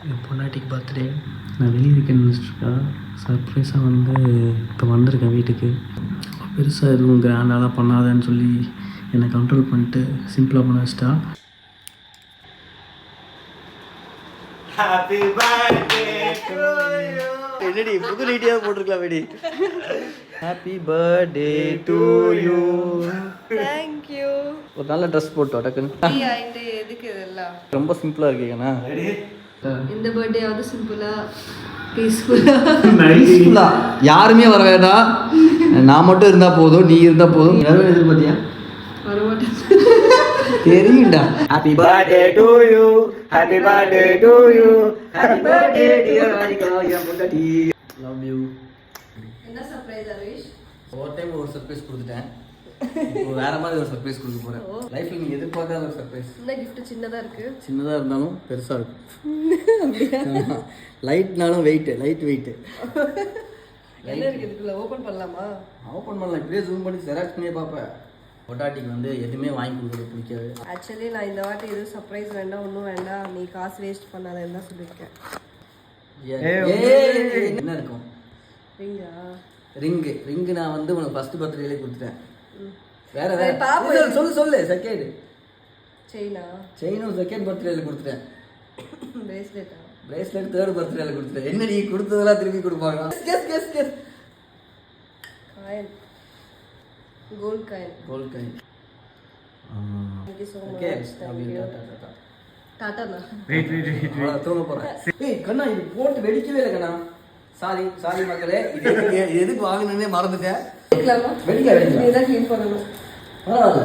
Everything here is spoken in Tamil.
என் பொண்டாட்டிக்கு பர்த்டே. நான் வெளியே இருக்கேன்னு நினச்சிருக்கா. சர்ப்ரைஸாக வந்து இப்போ வந்திருக்கேன் வீட்டுக்கு. பெருசாக எதுவும் கிராண்டாலாம் பண்ணாதேன்னு சொல்லி என்னை கண்ட்ரோல் பண்ணிட்டு சிம்பிளாக பண்ண வச்சிட்டா. Happy birthday to you. என்னடி புது லைட்டியாக போட்டிருக்கலாம் வெடி. Happy birthday to you. Thank you. ஒரு நல்ல ட்ரெஸ் போட்டோம் டக்குன்னு. எதுக்கு இதெல்லாம் ரொம்ப சிம்பிளாக இருக்கீங்கண்ணா. இந்த பர்த்டேயாவது சிம்பிளா பீஸ்ஃபுல்லா யாருமே வர வேண்டாம், நான் மட்டும் இருந்தா போதும், நீ இருந்தா போதும். எல்லாரும் எதிர்பார்த்தியா? தெரியும்டா. Happy birthday to you. Happy birthday to you. Happy birthday dear Radhika என் பொண்டாட்டி. Love you. என்ன சர்ப்ரைஸ் அரவிஷ்? ஒரு டைம் ஒரு சர்ப்ரைஸ் கொடுத்துட்டேன், இப்போ வேற மாதிரி ஒரு சர்ப்ரைஸ் கொடுக்க போறேன். லைஃப்ல நீ எதிர்பார்க்காத ஒரு சர்ப்ரைஸ். இந்த gift சின்னதா இருக்கு. சின்னதா இருந்தாலும் பெருசா இருக்கும். லைட்னாலும் வெயிட், லைட் வெயிட். என்ன இருக்கு இதுக்குள்ள? ஓபன் பண்ணலாமா? ஓப்பன் பண்ணலாம். இப்படியே ஜூம் பண்ணி ஜெராக்ஸ் பண்ணியே பார்ப்பேன். பொட்டாட்டிக்கு வந்து எதுவுமே வாங்கி கொடுக்குறது பிடிக்காது. ஆக்சுவலி நான் இந்த வாட்டி எதுவும் சர்ப்ரைஸ் வேண்டாம், ஒன்றும் வேண்டாம், நீ காசு வேஸ்ட் பண்ணாதேன்னு தான் சொல்லியிருக்கேன். என்ன இருக்கும்? ரிங்கா? ரிங்கு நான் வந்து உனக்கு ஃபர்ஸ்ட் பர்த்டேலே கொடுத்துட்டேன். வேற சரி, பாப்போம். வேற சொல்லு செகண்ட் செயினும் செகண்ட் பர்த்டேல கொடுத்துட்டேன். பிரேஸ்லெட்டா? பிரேஸ்லெட் தேர்ட் பர்த்டேல கொடுத்துட்டேன். என்ன நீ கொடுத்ததெல்லாம் திருப்பி கொடுப்பாங்க? Guess. Coin, gold coin. Thank you so much. Thank you. டாட்டாண்ணா. தூங்க போறேன். ஏய் கண்ணா, இது போட்டு வெடிக்கவே இல்லை கண்ணா. சாரி மக்களே, இது எதுக்கு வாங்கினே மறந்துட்டேன். வெடிக்கலாமா? வெடிக்கலாம். நீ தான் க்ளீன் பண்ணணும். பரவாயில்ல.